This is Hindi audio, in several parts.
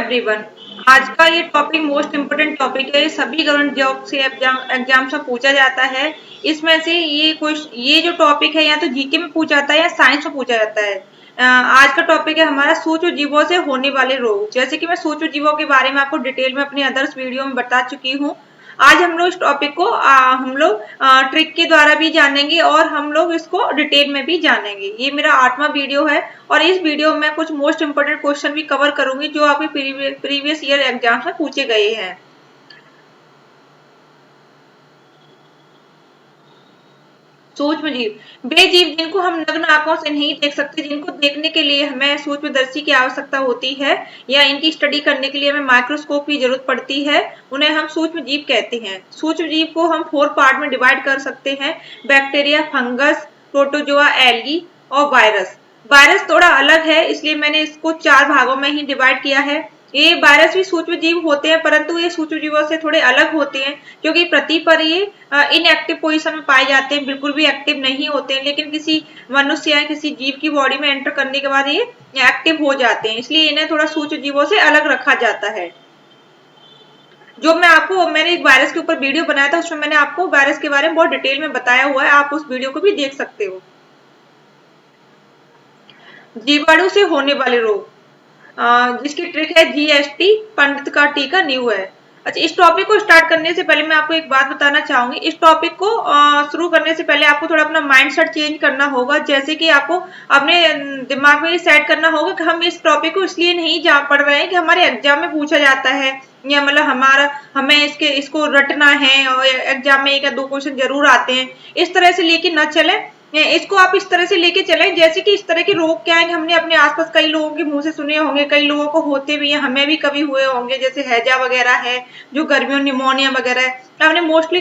एवरीवन। आज का ये टॉपिक मोस्ट इम्पोर्टेंट टॉपिक है। सभी गवर्नमेंट जॉब से एग्जाम से पूछा जाता है। इसमें से ये जो टॉपिक है या तो जीके में पूछा जाता है या साइंस में पूछा जाता है। आज का टॉपिक है हमारा सूक्ष्म जीवों से होने वाले रोग। जैसे कि मैं सूक्ष्म जीवों के बारे में आपको डिटेल में अपनी अदर्स वीडियो में बता चुकी हूँ। आज हम लोग इस टॉपिक को हम लोग ट्रिक के द्वारा भी जानेंगे और हम लोग इसको डिटेल में भी जानेंगे। ये मेरा 8वां वीडियो है और इस वीडियो में कुछ मोस्ट इंपोर्टेंट क्वेश्चन भी कवर करूंगी जो आपके प्रीवियस ईयर एग्जाम में पूछे गए हैं। सूक्ष्म जीव वे जीव जिनको हम नग्न आंखों से नहीं देख सकते, जिनको देखने के लिए हमें सूक्ष्मदर्शी की आवश्यकता होती है या इनकी स्टडी करने के लिए हमें माइक्रोस्कोप की जरूरत पड़ती है, उन्हें हम सूक्ष्म जीव कहते हैं। सूक्ष्म जीव को हम 4 पार्ट में डिवाइड कर सकते हैं: बैक्टीरिया, फंगस, प्रोटोजोआ, एल्गी और वायरस। वायरस थोड़ा अलग है, इसलिए मैंने इसको 4 भागों में ही डिवाइड किया है। ये वायरस भी सूक्ष्म जीव होते हैं, परंतु ये सूक्ष्म जीवों से थोड़े अलग होते हैं क्योंकि पृथ्वी पर ये इनएक्टिव पोजीशन में पाए जाते हैं, बिल्कुल भी एक्टिव नहीं होते हैं। लेकिन किसी मनुष्य या किसी जीव की बॉडी में एंटर करने के बाद ये एक्टिव हो जाते हैं, इसलिए इन्हें थोड़ा सूक्ष्म जीवों से अलग रखा जाता है। जो मैंने एक वायरस के ऊपर वीडियो बनाया था, उसमें मैंने आपको वायरस के बारे में बहुत डिटेल में बताया हुआ है, आप उस वीडियो को भी देख सकते हो। जीवाणु से होने वाले रोग, जिसकी ट्रिक है जीएसटी, पंडित का टीका न्यू है। अच्छा, इस टॉपिक को स्टार्ट करने से पहले मैं आपको एक बात बताना चाहूंगी। इस टॉपिक को शुरू करने से पहले आपको थोड़ा अपना माइंडसेट चेंज करना होगा। जैसे कि आपको अपने दिमाग में ये सेट करना होगा कि हम इस टॉपिक को इसलिए नहीं पढ़ रहे हैं कि हमारे एग्जाम में पूछा जाता है या मतलब हमें इसको रटना है और एग्जाम में 1 या 2 क्वेश्चन जरूर आते हैं। इस तरह से लेके न चले, इसको आप इस तरह से लेके चलें जैसे कि इस तरह के रोग क्या है कि हमने अपने आसपास कई लोगों के मुंह से सुने होंगे, कई लोगों को होते भी हैं, हमें भी कभी हुए होंगे, जैसे हैजा वगैरह है, जो गर्मियों निमोनिया वगैरह है, आपने मोस्टली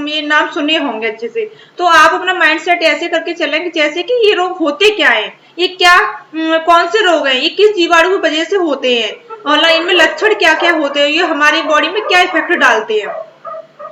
ये नाम सुने होंगे अच्छे से। तो आप अपना माइंडसेट ऐसे करके चलें कि जैसे कि ये रोग होते क्या है, ये कौन से रोग हैं, ये किस जीवाणु की वजह से होते हैं और इनमें लक्षण क्या क्या होते हैं, ये हमारी बॉडी में क्या इफेक्ट डालते हैं।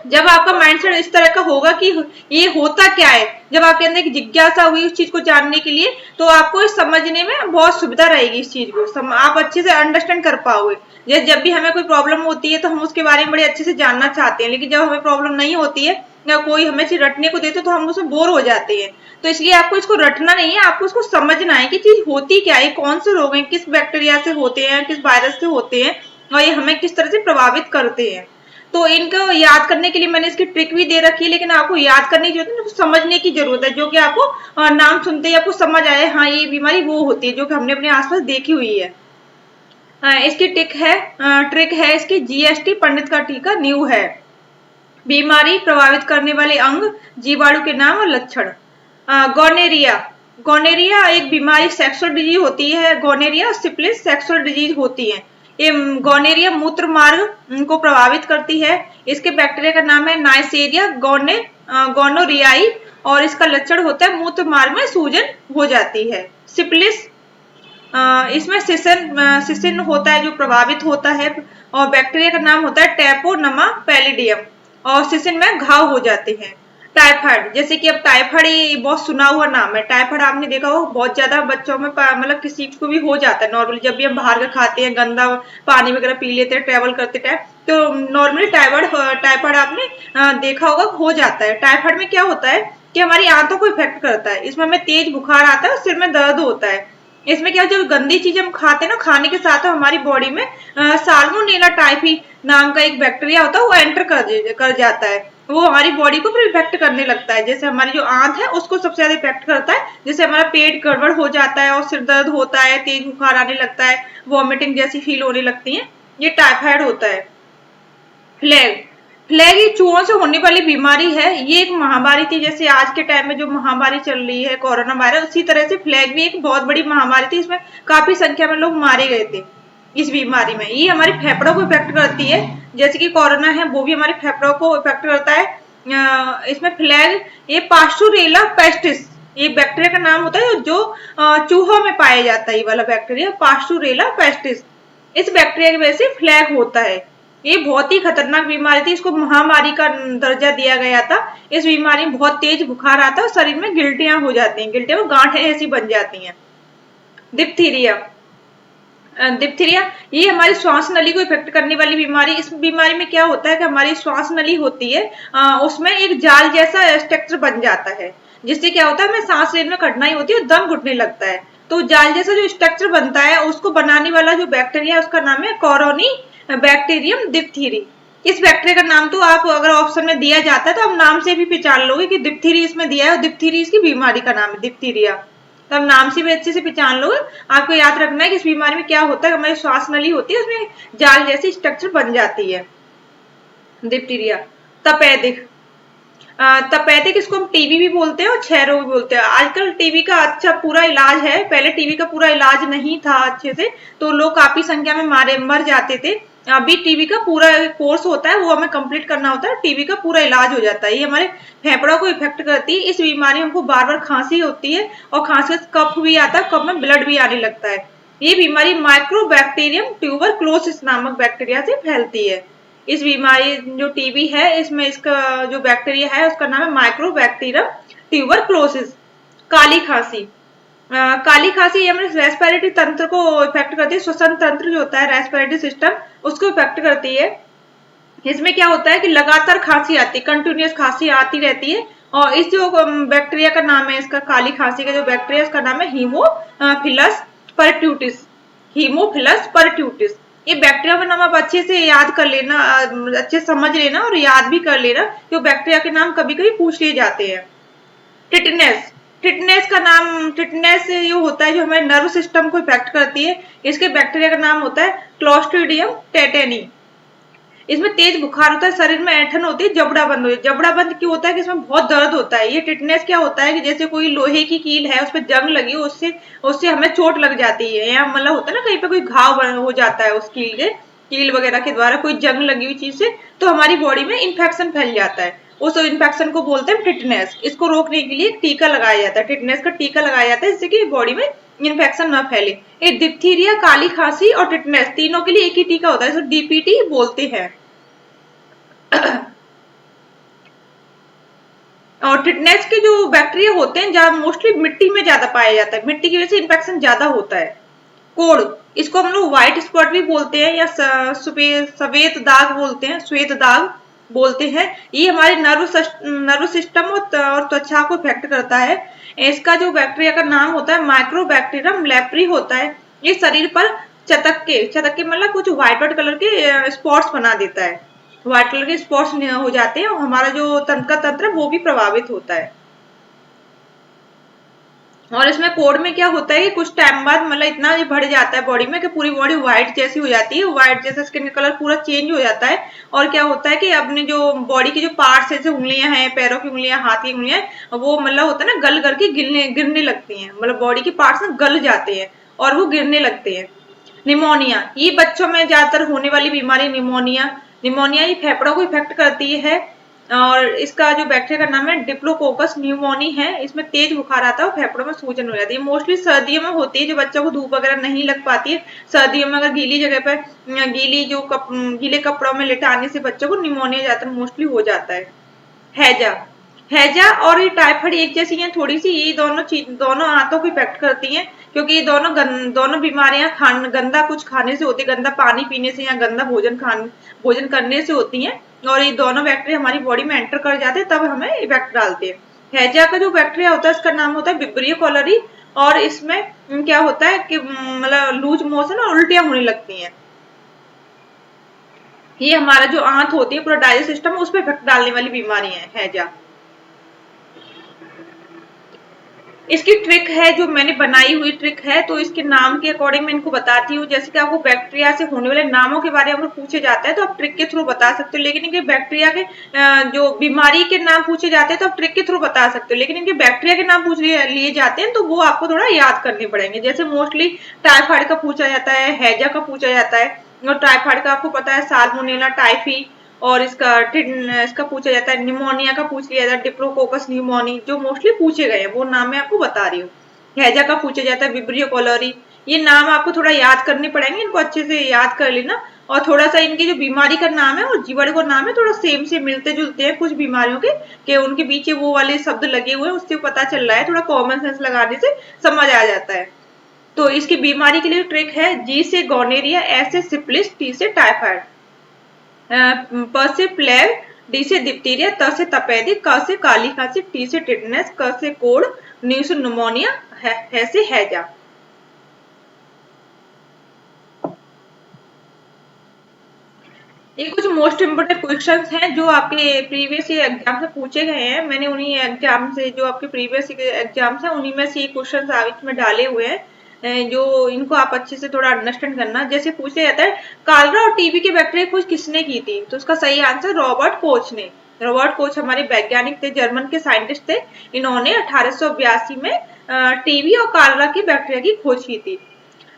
जब आपका माइंडसेट इस तरह का होगा कि ये होता क्या है, जब आपके अंदर एक जिज्ञासा हुई उस चीज को जानने के लिए, तो आपको इस समझने में बहुत सुविधा रहेगी। इस चीज को आप अच्छे से अंडरस्टैंड कर पाओगे। जब भी हमें कोई प्रॉब्लम होती है तो हम उसके बारे में बड़े अच्छे से जानना चाहते हैं, लेकिन जब हमें प्रॉब्लम नहीं होती है या कोई हमें चीज रटने को देते तो हम उसमें बोर हो जाते हैं। तो इसलिए आपको इसको रटना नहीं है, आपको उसको समझना है कि चीज होती क्या है, कौन से रोग हैं, किस बैक्टीरिया से होते हैं, किस वायरस से होते हैं और ये हमें किस तरह से प्रभावित करते हैं। तो इनको याद करने के लिए मैंने इसकी ट्रिक भी दे रखी है, लेकिन आपको याद करने की जरूरत है, समझने की जरूरत है, जो कि आपको नाम सुनते ही आपको समझ आए, हाँ ये बीमारी वो होती है जो कि हमने अपने आसपास देखी हुई है। इसकी ट्रिक है इसकी जीएसटी, पंडित का टीका न्यू है। बीमारी प्रभावित करने वाले अंग, जीवाणु के नाम और लक्षण। गोनेरिया, गोनेरिया एक बीमारी सेक्सुअल डिजीज होती है। गोनेरिया और सिफिलिस सेक्सुअल डिजीज होती है। ये गोनेरिया मूत्र मार्ग को प्रभावित करती है। इसके बैक्टीरिया का नाम है नाइसेरिया गोनोरियाई और इसका लक्षण होता है मूत्र मार्ग में सूजन हो जाती है। सिफिलिस, इसमें सिसिन होता है जो प्रभावित होता है और बैक्टीरिया का नाम होता है टैपोनमा पैलिडियम और सिसिन में घाव हो जाते हैं। टाइफाइड, जैसे कि अब टाइफाइड ये बहुत सुना हुआ नाम है। टाइफाइड आपने देखा हो बहुत ज्यादा बच्चों में, मतलब किसी को भी हो जाता है नॉर्मली, जब भी हम बाहर का खाते हैं, गंदा पानी वगैरह पी लेते हैं ट्रेवल करते टाइम, तो नॉर्मली टाइफाइड आपने देखा होगा हो जाता है। टाइफाइड में क्या होता है कि हमारी आंतों को इफेक्ट करता है, इसमें हमें तेज बुखार आता है और सिर में दर्द होता है। इसमें क्या, जो गंदी चीजें हम खाते हैं ना, खाने के साथ हमारी बॉडी में साल्मोनेला टाइफी नाम का एक बैक्टीरिया होता है, वो एंटर कर जाता है, वो हमारी बॉडी को फिर इफेक्ट करने लगता है। जैसे हमारी जो आंत है उसको सबसे ज्यादा इफेक्ट करता है, जैसे हमारा पेट गड़बड़ हो जाता है और सिर दर्द होता है, तेज बुखार आने लगता है, वॉमिटिंग जैसी फील होने लगती है, ये टाइफाइड होता है। फ्लैग, फ्लैग ये चूहों से होने वाली बीमारी है। ये एक महामारी थी, जैसे आज के टाइम में जो महामारी चल रही है कोरोना वायरस, उसी तरह से फ्लैग भी एक बहुत बड़ी महामारी थी। इसमें काफी संख्या में लोग मारे गए थे इस बीमारी में। ये हमारे फेफड़ों को इफेक्ट करती है, जैसे कि कोरोना है वो भी हमारे फेफड़ों को इफेक्ट करता है। इसमें फ्लैग, ये पास्टुरेला पेस्टिस, ये बैक्टीरिया का नाम होता है जो चूहों में पाया जाता है, ये वाला बैक्टीरिया पास्टुरेला पेस्टिस। इस बैक्टीरिया की वजह से फ्लैग होता है। ये बहुत ही खतरनाक बीमारी थी, इसको महामारी का दर्जा दिया गया था। इस बीमारी में बहुत तेज बुखार आता है और शरीर में गिल्टियां हो जाती हैं, गिल्टियां गांठें ऐसी बन जाती हैं। डिप्थीरिया, डिप्थीरिया ये हमारी श्वास नली को इफेक्ट करने वाली बीमारी। इस बीमारी में क्या होता है कि हमारी श्वास नली होती है, उसमें एक जाल जैसा स्ट्रक्चर बन जाता है, जिससे क्या होता है हमें सांस लेने में कठिनाई होती है, दम घुटने लगता है। तो जाल जैसा जो स्ट्रक्चर बनता है उसको बनाने वाला जो बैक्टीरिया है उसका नाम है कोरोनी बैक्टीरियम डिप्थीरी। इस बैक्टीरिया का नाम तो आप अगर ऑप्शन में दिया जाता है तो आप नाम से भी पहचान लोगे कि डिप्थीरी इसमें दिया है और डिप्थीरी इसकी बीमारी का नाम है डिप्थीरिया। तो हम नाम से भी अच्छे से पहचान लोगे। आपको याद रखना है कि इस बीमारी में क्या होता है, हमारी श्वास नली होती है उसमें जाल जैसी स्ट्रक्चर बन जाती है, डिप्थीरिया। तपेदिक, तपेदिक इसको हम टीबी भी बोलते हैं और क्षय रोग भी बोलते हैं। आजकल टीबी का अच्छा पूरा इलाज है, पहले टीबी का पूरा इलाज नहीं था अच्छे से, तो लोग काफी संख्या में मर जाते थे। अभी टीबी का पूरा कोर्स होता है, वो हमें कंप्लीट करना होता है, टीबी का पूरा इलाज हो जाता है। ये हमारे फेफड़ों को इफेक्ट करती है। इस बीमारी में हमको बार बार खांसी होती है और खांसी से कफ भी आता है, कफ में ब्लड भी आने लगता है। ये बीमारी माइक्रोबैक्टीरियम ट्यूबरक्लोसिस नामक बैक्टीरिया से फैलती है। इस बीमारी जो टीबी है इसमें इसका जो बैक्टीरिया है उसका नाम है माइक्रोबैक्टीरियम ट्यूबरक्लोसिस। काली खांसी, काली खांसी ये हमारे रेस्पिरेटरी तंत्र को इफेक्ट करती है, श्वसन तंत्र जो होता है रेस्पिरेटरी सिस्टम उसको इफेक्ट करती है। इसमें क्या होता है कि लगातार खांसी आती है, कंटिन्यूअस खांसी आती रहती है। और इस जो बैक्टीरिया का नाम है, इसका काली खांसी का जो बैक्टीरिया उसका नाम है हीमोफिलस परट्यूटिस। हीमोफिलस परट्यूटिस ये बैक्टीरिया का नाम आप अच्छे से याद कर लेना, अच्छे से समझ लेना और याद भी कर लेना, जो बैक्टीरिया के नाम कभी कभी पूछ लिए जाते हैं। टिटनेस, टिटनेस का नाम, टिटनेस ये होता है जो हमारे नर्व सिस्टम को इफेक्ट करती है। इसके बैक्टीरिया का नाम होता है क्लोस्ट्रीडियम टेटेनी। इसमें तेज बुखार होता है, शरीर में ऐंठन होती है, जबड़ा बंद होती है। जबड़ा बंद क्यों होता है कि इसमें बहुत दर्द होता है। ये टिटनेस क्या होता है कि जैसे कोई लोहे की कील है उस पर जंग लगी हो, उससे उससे हमें चोट लग जाती है, या मतलब होता है ना कहीं पे कोई घाव हो जाता है उस कील के, कील वगैरह के द्वारा कोई जंग लगी हुई चीज से, तो हमारी बॉडी में इन्फेक्शन फैल जाता है। उस इन्फेक्शन को बोलते हैं टिटनेस। इसको रोकने के लिए टीका लगाया जाता है, टिटनेस का टीका लगाया जाता है जिससे कि बॉडी में इन्फेक्शन न फैले। ये डिप्थीरिया, काली खांसी और टिटनेस तीनों के लिए एक ही टीका होता है, इसको डीपीटी बोलते हैं। और टिटनेस के जो बैक्टीरिया होते हैं जहाँ मोस्टली मिट्टी में ज्यादा पाया जाता है, मिट्टी की वजह से इन्फेक्शन ज्यादा होता है। कोड़, इसको हम लोग व्हाइट स्पॉट भी बोलते हैं या सफेद दाग बोलते हैं, श्वेत दाग बोलते हैं। ये हमारे नर्व सिस्टम और त्वचा को इफेक्ट करता है। इसका जो बैक्टीरिया का नाम होता है माइक्रोबैक्टीरियम लेप्री होता है। ये शरीर पर चटक के मतलब कुछ व्हाइट कलर के स्पॉट्स बना देता है, व्हाइट कलर के स्पॉट्स हो जाते हैं और हमारा जो तंत्र है वो भी प्रभावित होता है। और इसमें कोड में क्या होता है कि कुछ टाइम बाद मतलब इतना ये बढ़ जाता है बॉडी में कि पूरी बॉडी व्हाइट जैसी हो जाती है, व्हाइट जैसा स्किन का कलर पूरा चेंज हो जाता है। और क्या होता है कि अपने जो बॉडी की जो पार्ट्स जैसे उंगलियां हैं, पैरों की उंगलियां, हाथ की उंगलियां, वो मतलब होता है ना गल करके गिरने लगती हैं, मतलब बॉडी के पार्ट्स ना गल जाते हैं और वो गिरने लगते हैं। निमोनिया, ये बच्चों में ज्यादातर होने वाली बीमारी निमोनिया। निमोनिया ये फेफड़ों को इफेक्ट करती है और इसका जो बैक्टीरिया का नाम है डिप्लोकोकस न्यूमोनी है। इसमें तेज बुखार आता है और फेफड़ों में सूजन हो जाती है। मोस्टली सर्दियों में होती है, जो बच्चों को धूप वगैरह नहीं लग पाती है। सर्दियों में अगर गीली जगह पर गीले कपड़ों में लेटाने से बच्चों को निमोनिया ज्यादा मोस्टली हो जाता है। हैजा, हैजा और ये टाइफाइड एक जैसी हैं थोड़ी सी, ये दोनों आंतों को इफेक्ट करती हैं, क्योंकि ये दोनों बीमारियां गंदा कुछ खाने से होती है, गंदा पानी पीने से या गंदा भोजन करने से होती हैं। और ये दोनों बैक्टीरिया हमारी बॉडी में एंटर कर जाते हैं तब हमें इफेक्ट डालते हैं। हैजा का जो बैक्टीरिया होता है इसका नाम होता है विब्रियो कॉलरी। और इसमें क्या होता है कि मतलब लूज मोशन और उल्टियां होने लगती हैं। ये हमारा जो आंत होती है, पूरा डाइजेस्ट सिस्टम, उस पर इफेक्ट डालने वाली बीमारी है हैजा। इसकी ट्रिक है जो मैंने बनाई हुई ट्रिक है, तो इसके नाम के अकॉर्डिंग मैं इनको बताती हूँ। जैसे कि आपको बैक्टीरिया से होने वाले नामों के बारे में पूछे जाता है तो आप ट्रिक के थ्रू बता सकते हो, लेकिन इनके बैक्टीरिया के जो बीमारी के नाम पूछे जाते हैं तो आप ट्रिक के थ्रू बता सकते हो, लेकिन इनके बैक्टीरिया के नाम पूछ लिए जाते हैं तो वो आपको थोड़ा याद करने पड़ेंगे। जैसे मोस्टली टाइफाइड का पूछा जाता है, हैजा का पूछा जाता है, और टाइफाइड का आपको पता है साल्मोनेला टाइफी, और इसका पूछा जाता है निमोनिया का पूछ लिया जाता है डिप्लोकोकस न्यूमोनी, जो मोस्टली पूछे गए हैं वो नाम मैं आपको बता रही हूँ। हैजा का पूछा जाता है विब्रियो कॉलोरी। ये नाम आपको थोड़ा याद करने पड़ेंगे, इनको अच्छे से याद कर लेना। और थोड़ा सा इनकी जो बीमारी का नाम है और जीवाणु का नाम है थोड़ा सेम से मिलते जुलते हैं कुछ बीमारियों के उनके पीछे वो वाले शब्द लगे हुए हैं, उससे पता चल रहा है, थोड़ा कॉमन सेंस लगाने से समझ आ जाता है। तो इसकी बीमारी के लिए ट्रिक है, जी से गोनेरिया, एस से सिफिलिस, टी से टाइफाइड, प से प्लेग, डी से डिप्टीरिया, त से तपेदिक, क से काली खांसी, टी से टिटनेस, क से कोड़, न्यू से न्यूमोनिया, है से हैजा। ये कुछ मोस्ट इम्पोर्टेंट क्वेश्चंस हैं जो आपके प्रीवियस ईयर एग्जाम से पूछे गए हैं। मैंने उन्हीं एग्जाम से, जो आपके प्रीवियस एग्जाम्स हैं उन्हीं में से ये क्वेश्चंस इसमें डाले हुए हैं, जो इनको आप अच्छे से थोड़ा अंडरस्टैंड करना। जैसे पूछा जाता है कालरा और टीबी की बैक्टीरिया खोज किसने की थी, तो उसका सही आंसर रॉबर्ट कोच ने। रॉबर्ट कोच हमारे वैज्ञानिक थे, जर्मन के साइंटिस्ट थे। इन्होंने 1882 में टीबी और कालरा की बैक्टीरिया की खोज की थी।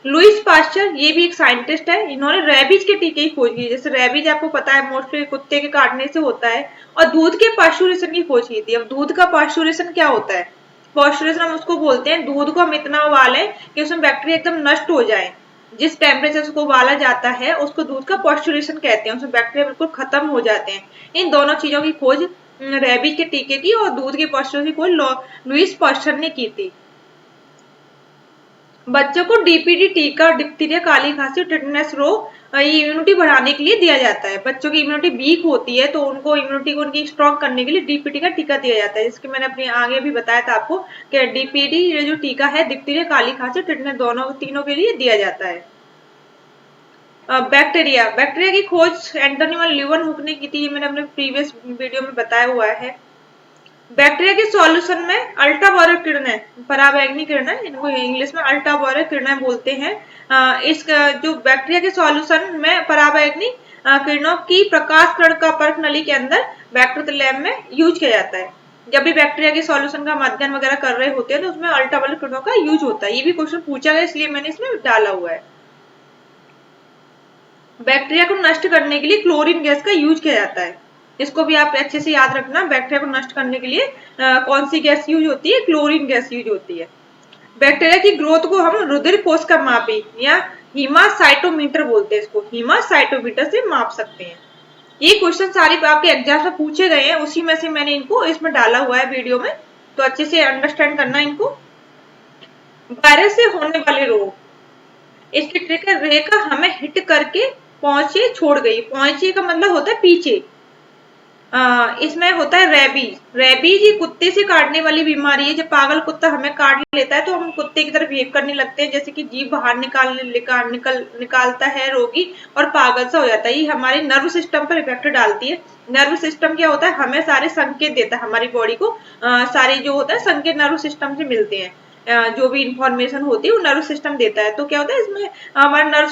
लुइस पास्चर, ये भी एक साइंटिस्ट है, इन्होंने रेबीज के टीके की खोज की। जैसे रेबीज आपको पता है मोस्टली कुत्ते के काटने से होता है। और दूध के पाश्चुरेशन की खोज की थी। अब दूध का पाश्चुरेशन क्या होता है? पाश्चुरेशन हम उसको बोलते हैं, दूध को हम इतना उबालें कि उसमें बैक्टीरिया एकदम नष्ट हो जाए। जिस टेम्परेचर से उसको उबाला जाता है उसको दूध का पाश्चुरेशन कहते हैं, उसमें बैक्टीरिया बिल्कुल खत्म हो जाते हैं। इन दोनों चीजों की खोज रेबीज के टीके की और दूध के पाश्चुरेशन की खोज लुइस पास्चर ने की थी। बच्चों को डीपीटी टीका डिप्थीरिया, काली खांसी, टिटनेस रोग ये इम्यूनिटी बढ़ाने के लिए दिया जाता है। बच्चों की इम्यूनिटी वीक होती है तो उनको इम्यूनिटी को उनकी स्ट्रॉन्ग करने के लिए डीपीटी का टीका दिया जाता है, जिसके मैंने अपने आगे भी बताया था आपको कि डीपीटी ये जो टीका है डिप्थीरिया, काली खांसी, टिटनेस दोनों तीनों के लिए दिया जाता है। बैक्टीरिया, बैक्टीरिया की खोज एंटोनी वन ल्यूवन हुक ने की थी, ये मैंने अपने प्रीवियस वीडियो में बताया हुआ है। बैक्टीरिया के सॉल्यूशन में अल्ट्रावायलेट किरणें, पराबैंगनी किरणें, इनको इंग्लिश में अल्ट्रावायलेट किरणें बोलते हैं। इस जो बैक्टीरिया के सॉल्यूशन में पराबैंगनी किरणों की प्रकाश किरण का परख नली के अंदर बैक्टीरियल लैब में यूज किया जाता है। जब भी बैक्टीरिया के सॉल्यूशन का अध्ययन वगैरह कर रहे होते हैं तो उसमें अल्ट्रावायलेट किरणों का यूज होता है। ये भी क्वेश्चन पूछा गया इसलिए मैंने इसमें डाला हुआ है। बैक्टीरिया को नष्ट करने के लिए क्लोरीन गैस का यूज किया जाता है। इसको भी आप अच्छे से याद रखना, बैक्टीरिया को नष्ट करने के लिए कौन सी गैस यूज होती है? क्लोरीन गैस यूज होती है। बैक्टीरिया की ग्रोथ को हम रुधिर कोश का मापी या हीमासाइटोमीटर बोलते हैं, इसको हीमासाइटोमीटर से माप सकते हैं। ये क्वेश्चन सारे आपके एग्जाम में पूछे गए हैं, उसी में से मैंने इनको इसमें डाला हुआ है वीडियो में, तो अच्छे से अंडरस्टैंड करना इनको। वायरस से होने वाले रोग, इसकी ट्रिक है रेखा हमें हिट करके पहुंचे छोड़ गई। पहुंचे का मतलब होता है पीछे। इसमें होता है रेबीज। रेबीज ये कुत्ते से काटने वाली बीमारी है। जब पागल कुत्ता हमें काट लेता है तो हम कुत्ते की तरफ बिहेव करने लगते हैं, जैसे कि जीभ बाहर निकालता है रोगी और पागल सा हो जाता है। ये हमारे नर्व सिस्टम पर इफेक्ट डालती है। नर्व सिस्टम क्या होता है? हमें सारे संकेत देता है, हमारी बॉडी को सारे जो होता है संकेत नर्व सिस्टम से मिलते हैं। जो भी इंफॉर्मेशन होती है वो नर्व सिस्टम देता है। तो क्या होता है इसमें हमारा नर्व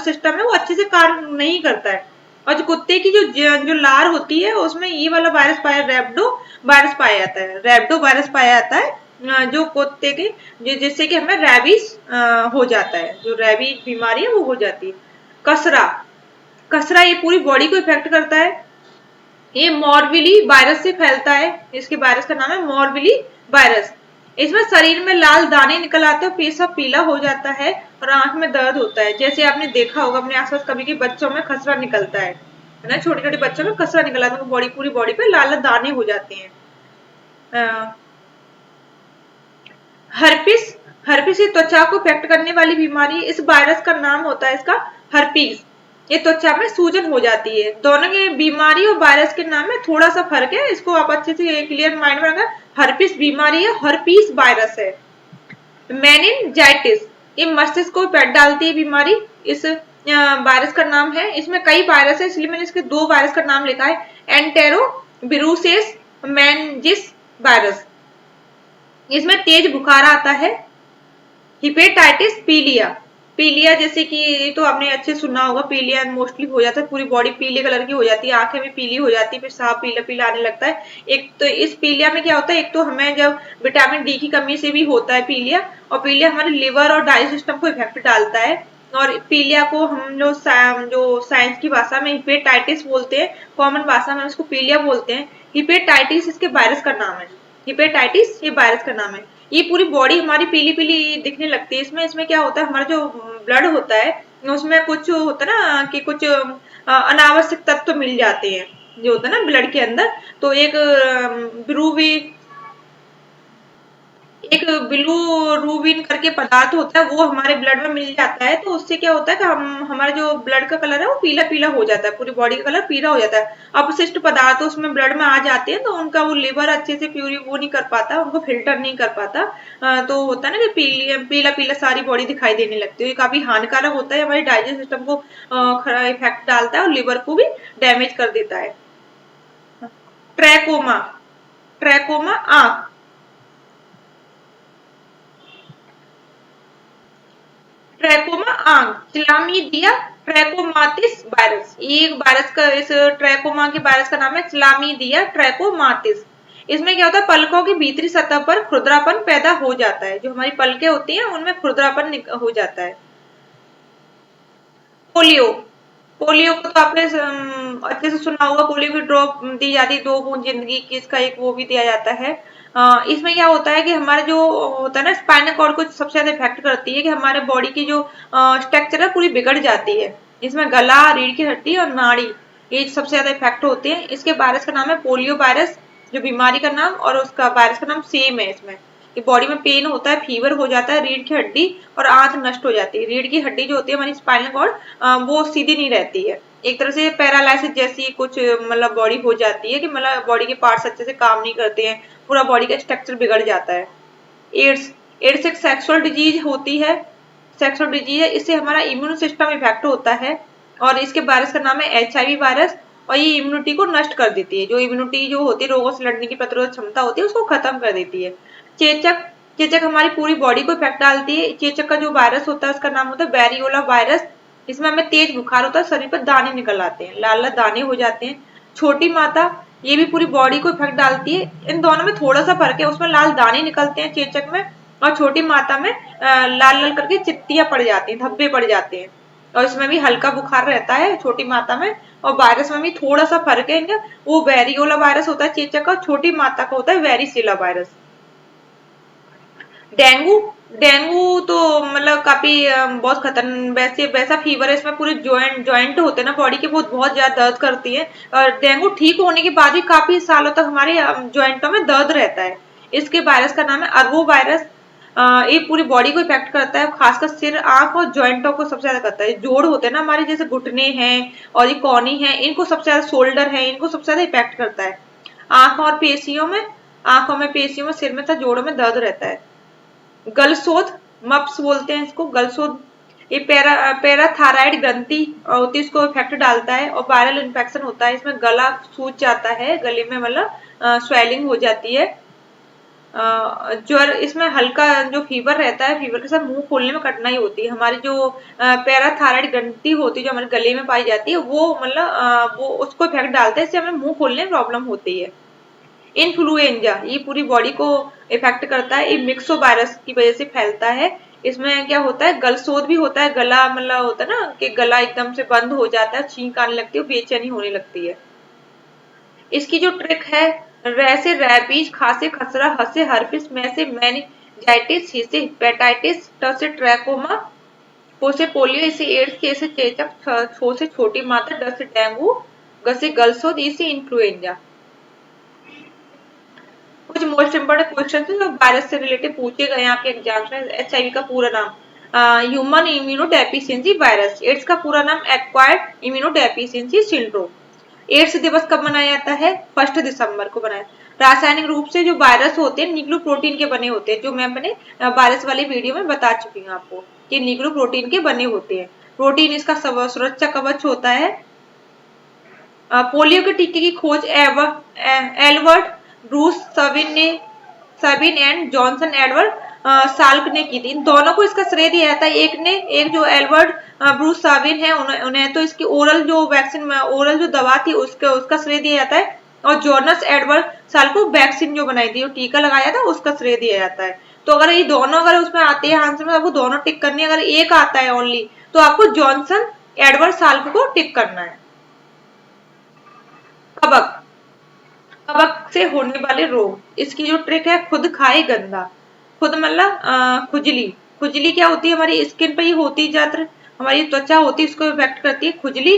सिस्टम है वो अच्छे से कार्य नहीं करता है। और जो कुत्ते की जो लार होती है उसमें ये वाला वायरस रैबिडो वायरस पाया जाता है। रैबिडो वायरस पाया जाता है जो कुत्ते के जिससे कि हमें रैबीज हो जाता है, जो रैबीज बीमारी है वो हो जाती है। कसरा, कसरा ये पूरी बॉडी को इफेक्ट करता है। ये मॉर्बिली वायरस से फैलता है। इसके वायरस का नाम है मॉर्बिली वायरस। इसमें शरीर में लाल दाने निकल आते हैं, पेशाब पीला हो जाता है और आंख में दर्द होता है। जैसे आपने देखा होगा अपने आसपास कभी के बच्चों में खसरा निकलता है ना, छोटे छोटे बच्चों में खसरा निकल आता है, बॉडी पूरी बॉडी पे लाल दाने हो जाते हैं। हर्पिस, हर्पिस ये त्वचा को इफेक्ट करने वाली बीमारी है। इस वायरस का नाम होता है इसका हर्पीस। ये त्वचा में सूजन हो जाती है। दोनों के बीमारी और वायरस के नाम में थोड़ा सा फर्क है, इसको आप अच्छे से क्लियर माइंड में रखना। हर्पिस बीमारी है, हर्पीस वायरस है। मेनिनजाइटिस, ये मस्तिष्क को पेट डालती है बीमारी। इस वायरस का नाम है, इसमें कई वायरस है इसलिए मैंने इसके दो वायरस का नाम लिखा है, एंटेरोविरुसेस मेनिंजिस वायरस। इसमें तेज बुखार आता है। हिपेटाइटिस पीलिया, पीलिया जैसे कि तो आपने अच्छे सुना होगा, पीलिया मोस्टली हो जाता है, पूरी बॉडी पीले कलर की हो जाती है, आंखें भी पीली हो जाती है, फिर साफ पीला पीला आने लगता है। एक तो इस पीलिया में क्या होता है, एक तो हमें जब विटामिन डी की कमी से भी होता है पीलिया, और पीलिया हमारे लिवर और डाइजेस्ट सिस्टम को इफेक्ट डालता है। और पीलिया को हम जो साइंस की भाषा में हिपेटाइटिस बोलते हैं, कॉमन भाषा में उसको पीलिया बोलते हैं। हिपेटाइटिस इसके वायरस का नाम है। हिपेटाइटिस ये वायरस का नाम है। ये पूरी बॉडी हमारी पीली पीली दिखने लगती है। इसमें इसमें क्या होता है, हमारा जो ब्लड होता है उसमें कुछ होता है ना कि कुछ अनावश्यक तत्व मिल जाते हैं जो होता है ना ब्लड के अंदर। तो एक ब्रूवी एक ब्लू रूबिन करके पदार्थ होता है, वो हमारे ब्लड में मिल जाता है, तो उससे क्या होता है कि हम हमारा जो ब्लड का कलर है वो पीला पीला हो जाता है, पूरी बॉडी का कलर पीला हो जाता है। अपशिष्ट पदार्थ उसमें ब्लड में आ जाते हैं, तो उनका वो लिवर अच्छे से प्यूरी वो नहीं कर पाता, उनको फिल्टर नहीं कर पाता। तो होता है ना कि पीला पीला सारी बॉडी दिखाई देने लगती है। ये काफी हानिकारक होता है, हमारे डाइजेस्ट सिस्टम को इफेक्ट डालता है और लिवर को भी डैमेज कर देता है। ट्रैकोमा, ट्रैकोमा आंख। ट्रैकोमा आंख, चिलामीडिया ट्रैकोमाटिस वायरस, ये वायरस का, इस ट्रैकोमा के वायरस का नाम है चिलामीडिया ट्रैकोमाटिस। इसमें क्या होता है, पलकों की भीतरी सतह पर खुरदरापन पैदा हो जाता है, जो हमारी पलकें होती हैं उनमें खुरदरापन हो जाता है। पोलियो, पोलियो को तो आपने अच्छे से सुना होगा, पोलियो की ड्रॉप दी जाती है, 2 बूंद जिंदगी की, इसका एक वो भी दिया जाता है। इसमें क्या होता है कि हमारे जो होता है ना, स्पाइनल कॉर्ड को सबसे ज्यादा इफेक्ट करती है, कि हमारे बॉडी की जो स्ट्रक्चर है पूरी बिगड़ जाती है। इसमें गला, रीढ़ की हड्डी और नाड़ी, ये सबसे ज्यादा इफेक्ट होते हैं। इसके वायरस का नाम है पोलियो वायरस, जो बीमारी का नाम और उसका वायरस का नाम सेम है इसमें। कि बॉडी में पेन होता है, फीवर हो जाता है, रीढ़ की हड्डी और आंत नष्ट हो जाती है। रीढ़ की हड्डी जो होती है हमारी स्पाइनल कॉर्ड, वो सीधी नहीं रहती है, एक तरह से पैरालिसिस जैसी कुछ मतलब बॉडी हो जाती है, कि मतलब बॉडी के पार्ट्स अच्छे से काम नहीं करते हैं, पूरा बॉडी का स्ट्रक्चर बिगड़ जाता है। एड्स, एड्स एक सेक्सुअल डिजीज होती है, सेक्सुअल डिजीज है, इससे हमारा इम्यून सिस्टम इफेक्ट होता है। और इसके वायरस का नाम है HIV वायरस, और ये इम्यूनिटी को नष्ट कर देती है, जो इम्यूनिटी जो होती है, रोगों से लड़ने की प्रतिरोधक क्षमता होती है, उसको खत्म कर देती है। चेचक, चेचक हमारी पूरी बॉडी को इफेक्ट डालती है। चेचक का जो वायरस होता है उसका नाम होता है वेरियोला वायरस। इसमें हमें तेज बुखार होता है, शरीर पर दाने निकल आते हैं, लाल लाल दाने हो जाते हैं। छोटी माता, ये भी पूरी बॉडी को इफेक्ट डालती है। इन दोनों में थोड़ा सा फर्क है, उसमें लाल दाने निकलते हैं चेचक में, और छोटी माता में लाल लाल करके चित्तियां पड़ जाती हैं, धब्बे पड़ जाते हैं। और इसमें भी हल्का बुखार रहता है छोटी माता में। और वायरस में भी थोड़ा सा फर्क है इनका, वो वेरियोला वायरस होता है चेचक का, छोटी माता का होता है वेरिसिला वायरस। डेंगू, डेंगू तो मतलब काफी बहुत खतरनाक, वैसे वैसा फीवर है, इसमें पूरे जॉइंट जॉइंट होते हैं ना बॉडी के, बहुत बहुत ज्यादा दर्द करती है। और डेंगू ठीक होने के बाद भी काफी सालों तक हमारे जॉइंटों में दर्द रहता है। इसके वायरस का नाम है अरबो वायरस। ये पूरी बॉडी को इफेक्ट करता है, खासकर सिर, आंख और जॉइंटों को सबसे ज्यादा करता है। जोड़ होते हैं ना हमारे, जैसे घुटने हैं और ये कौनी है, इनको सबसे ज्यादा, शोल्डर है, इनको सबसे ज्यादा इफेक्ट करता है। आंख और पेशियों में, आंखों में, पेशियों में, सिर में तथा जोड़ों में दर्द रहता है। गलसोथ, मप्स बोलते हैं इसको, गलसोथ, ये पैराथायराइड ग्रंथि होती है, इसको इफेक्ट डालता है और वायरल इन्फेक्शन होता है। इसमें गला सूज जाता है, गले में मतलब स्वेलिंग हो जाती है। ज्वर, इसमें हल्का जो फीवर रहता है, फीवर के साथ मुंह खोलने में कठिनाई होती है। हमारी जो पैराथायराइड ग्रंथि होती है, जो हमारे गले में पाई जाती है, वो मतलब वो उसको इफेक्ट डालता है, इससे हमें मुंह खोलने में प्रॉब्लम होती है। इन्फ्लुएंजा, ये पूरी बॉडी को इफेक्ट करता है, ये मिक्सो वायरस की वजह से फैलता है। इसमें क्या होता है, गलसोद भी होता है, गला मतलब होता है ना कि गला एकदम से बंद हो जाता है, छींक आने लगती है, बेचैनी होने लगती है। इसकी जो ट्रिक है, वैसे रैबीज, खांसी, खसरा, हंसी, हर्पिस, में से मेनिंजाइटिस, हिसे हेपेटाइटिस, ट से ट्रैकोमा, पो से पोलियो, इसे एड्स, के से चेचक, छो से छोटी माता, ड से डेंगू, ग से गलसोद, ई से इन्फ्लुएंजा। कुछ मोस्ट इम्पोर्टेंट क्वेश्चन जो वायरस से रिलेटेड पूछे गए आपके एग्जाम्स में। HIV का पूरा नाम, ह्यूमन इम्यूनोडेफिशिएंसी वायरस। एड्स का पूरा नाम एक्वायर्ड इम्यूनोडेफिशिएंसी सिंड्रोम। एड्स दिवस कब मनाया जाता है, 1 दिसंबर को मनाया। रासायनिक रूप से जो वायरस होते हैं न्यूक्लियोप्रोटीन के बने होते हैं, जो मैं अपने वायरस वाली वीडियो में बता चुकी हूँ आपको कि न्यूक्लियोप्रोटीन के बने होते हैं। प्रोटीन इसका सुरक्षा कवच होता है। पोलियो के टीके की खोज Albert Bruce Sabin and Johnson Edward Salk ने की थी। इन दोनों को इसका श्रेय दिया जाता है। एक जो एल्बर्ट ब्रूस साबिन है, उन्हें तो इसकी ओरल जो वैक्सीन, ओरल जो दवा थी उसका श्रेय दिया जाता है। और जॉनस एडवर्ड साल्क को वैक्सीन जो बनाई थी, जो टीका लगाया था, उसका श्रेय दिया जाता है। तो अगर ये दोनों अगर उसमें आते हैं आंसर में, आपको दोनों टिक करनी है। अगर एक आता है ओनली, तो आपको जॉनसन एडवर्ड साल्क को टिक करना है। कबक, कवक से होने वाले रोग, इसकी जो ट्रिक है, खुद खाए गंदा। खुद मतलब खुजली, खुजली क्या होती है, हमारी स्किन पे ही होती है, ज्यादातर हमारी त्वचा होती है, इसको इफेक्ट करती है खुजली।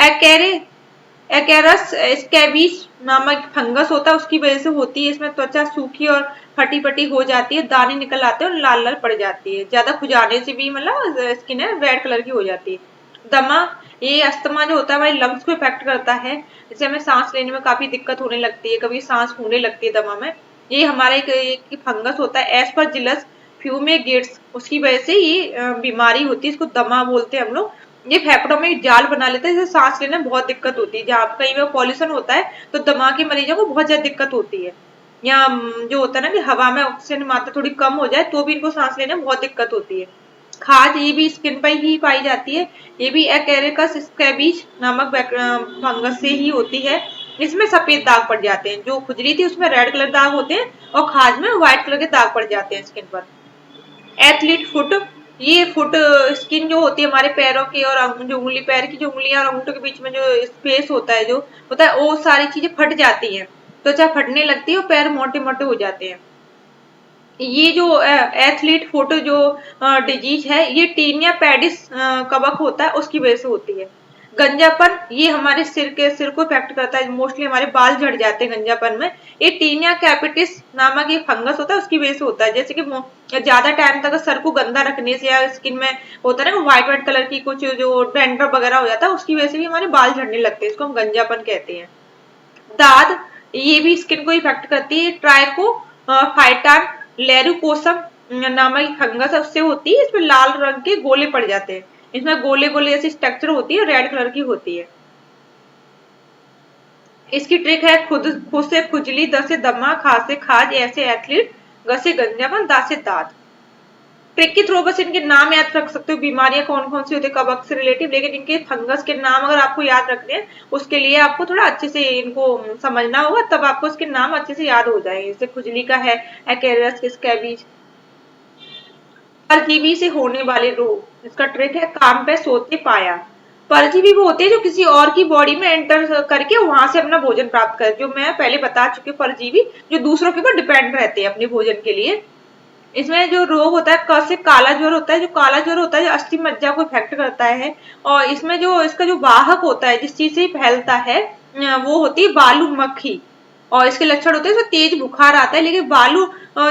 एकेरे, एक्केरस स्कैबीज नामक फंगस होता है, उसकी वजह से होती है। इसमें त्वचा सूखी और फटी फटी हो जाती है, दाने निकल आते हैं और लाल लाल पड़ जाती है। ज्यादा खुजाने से भी मतलब स्किन है रेड कलर की हो जाती है। दमा, ये अस्थमा जो होता है हमारे लंग्स को इफेक्ट करता है, इससे हमें सांस लेने में काफी दिक्कत होने लगती है, कभी सांस फूलने लगती है दमा में। ये हमारा एक फंगस होता है एस्परजिलस फ्यूमेगेट्स, उसकी वजह से ये बीमारी होती है, इसको दमा बोलते हैं हम लोग। ये फेफड़ों में जाल बना लेता है, इससे सांस लेने में बहुत दिक्कत होती है। जहाँ कहीं पे पॉल्यूशन होता है तो दमा के मरीजों को बहुत ज्यादा दिक्कत होती है। या जो होता है ना कि हवा में ऑक्सीजन की मात्रा थोड़ी कम हो जाए तो भी इनको सांस लेने में बहुत दिक्कत होती है। खाज, ये भी स्किन पर ही पाई जाती है, ये भी एक्केरिकस स्कैबीज नामक फंगस से ही होती है। इसमें सफेद दाग पड़ जाते हैं, जो खुजली थी उसमें रेड कलर दाग होते हैं और खाज में व्हाइट कलर के दाग पड़ जाते हैं स्किन पर। एथलीट फुट, ये फुट स्किन जो होती है हमारे पैरों की और जो उंगली, पैर की जो उंगलियां और अंगूठों के बीच में जो स्पेस होता है, जो होता है वो सारी चीजें फट जाती हैं, त्वचा फटने लगती है और पैर मोटे मोटे हो जाते हैं। ये जो एथलीट फुट जो डिजीज है, ये टीनिया पेडिस कवक होता है, उसकी वजह से होती है। गंजापन, ये हमारे सिर को इफेक्ट करता है, मोस्टली हमारे बाल झड़ जाते हैं गंजापन में। ये टीनिया कैपिटिस नामक ये फंगस होता है, उसकी वजह से होता है। जैसे कि ज्यादा टाइम तक सर को गंदा रखने से या स्किन में होता है ना व्हाइट व्हाइट कलर की कुछ जो डैंड्रफ वगैरह हो जाता है, उसकी वजह से भी हमारे बाल झड़ने लगते हैं, इसको हम गंजापन कहते हैं। दाद, ये भी स्किन को इफेक्ट करती है। ट्राइको फाइटान लेरुकोसम नामक फंगस उससे होती है, इसमें लाल रंग के गोले पड़ जाते हैं, इसमें गोले गोले जैसी स्ट्रक्चर होती है, रेड कलर की होती है। इसकी ट्रिक है खुद से खुजली, द से दमा, खा से खाज, ऐसे एथलीट, ग से गंजापन, दा से दाद। ट्रिक के थ्रू बस इनके नाम याद रख सकते हो, बीमारियां कौन कौन सी होती है कवक से रिलेटिव, लेकिन इनके फंगस के नाम अगर आपको याद रखने हैं उसके लिए आपको थोड़ा अच्छे से इनको समझना होगा, तब आपको इसके नाम अच्छे से याद हो जाएंगे। जैसे खुजली का है एक्केरियस स्कैबीज। परजीवी से होने वाले रोग, इसका ट्रिक है काम पे सोते पाया। परजीवी वो होते हैं जो किसी और की बॉडी में एंटर करके वहां से अपना भोजन प्राप्त कर, जो मैं पहले बता चुकी हूँ, परजीवी जो दूसरों के ऊपर डिपेंड रहते हैं अपने भोजन के लिए। इसमें जो रोग होता है क से काला ज्वर होता है, जो काला ज्वर होता है जो अस्थि मज्जा को इफेक्ट करता है। और इसमें जो इसका जो वाहक होता है, जिस चीज से फैलता है, वो होती है बालू मक्खी। और इसके लक्षण होते हैं इसमें तेज बुखार आता है, लेकिन बालू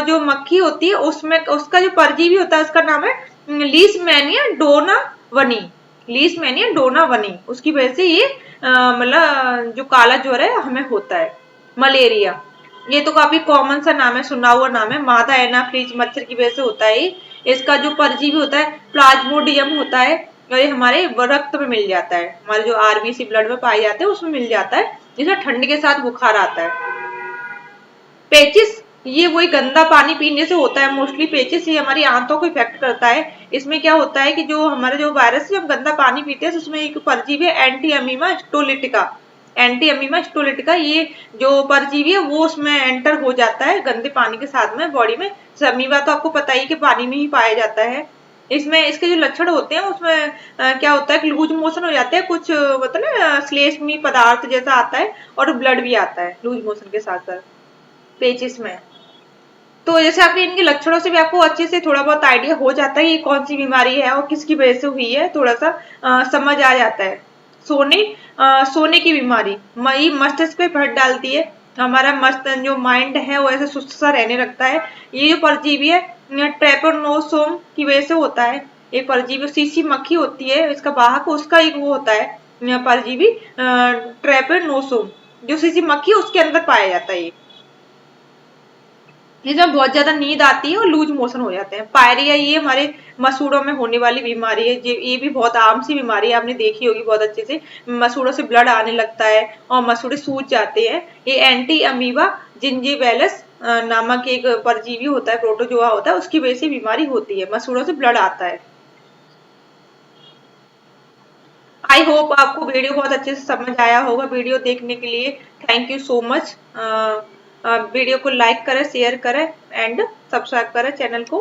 जो मक्खी होती है उसमें उसका जो परजीवी होता है उसका नाम है लीशमैनिया डोनावनी। लीशमैनिया डोनावनी, उसकी वजह से ये मतलब जो काला ज्वर है हमें होता है। मलेरिया, ये तो काफी कॉमन सा नाम है, सुना हुआ नाम है। मादा एनाफ्लीज मच्छर की वजह से होता है। इसका जो परजीवी होता है प्लाज्मोडियम होता है, और ये हमारे रक्त में मिल जाता है, हमारे जो आरबीसी ब्लड में पाए जाते हैं उसमें मिल जाता है, जिसमें ठंड के साथ बुखार आता है। पेचिस, ये वही गंदा पानी पीने से होता है मोस्टली। पेचिस ये हमारी आंतों को इफेक्ट करता है। इसमें क्या होता है कि जो हमारे जो वायरस से हम गंदा पानी पीते हैं उसमें एक परजीवी है एंटी अमीमा स्टोलिटिका। एंटी अमीमा स्टोलिटिका, ये जो परजीवी है वो उसमें एंटर हो जाता है गंदे पानी के साथ में बॉडी में। अमीबा तो आपको पता ही कि पानी में ही पाया जाता है। इसमें इसके जो लक्षण होते हैं उसमें क्या होता है कि लूज मोशन हो जाते हैं, कुछ मतलब ना श्लेष्मी पदार्थ जैसा आता है, और ब्लड भी आता है लूज मोशन के साथ साथ पेचिस में। तो जैसे आपके इनके लक्षणों से भी आपको अच्छे से थोड़ा बहुत आइडिया हो जाता है कि कौन सी बीमारी है और किसकी वजह से हुई है, थोड़ा सा समझ आ जाता है। सोने सोने की बीमारी मई मस्तिष्क पे फट डालती है, हमारा मस्त जो माइंड है वो ऐसे सुस्त सा रहने लगता है। ये जो परजीवी है ट्रेपोनोसोम की वजह से होता है। एक परजीवी सीसी मक्खी होती है, इसका वाहक उसका एक वो होता है परजीवी ट्रेपोनोसोम, जो सीसी मक्खी है उसके अंदर पाया जाता है। ये जब बहुत ज्यादा नींद आती है और लूज मोशन हो जाते हैं। पायरिया, ये हमारे मसूड़ों में होने वाली बीमारी है, ये भी बहुत आम सी बीमारी है, आपने देखी होगी बहुत अच्छे से। मसूड़ों से ब्लड आने लगता है और मसूड़े सूज जाते हैं। ये एंटी अमीबा जिंजीवेलस नामक एक परजीवी होता है, प्रोटोजोआ होता है, उसकी वजह से बीमारी होती है, मसूड़ों से ब्लड आता है। आई होप आपको वीडियो बहुत अच्छे से समझ आया होगा। वीडियो देखने के लिए thank you so much. Video को लाइक करें, शेयर करें एंड सब्सक्राइब करें चैनल को।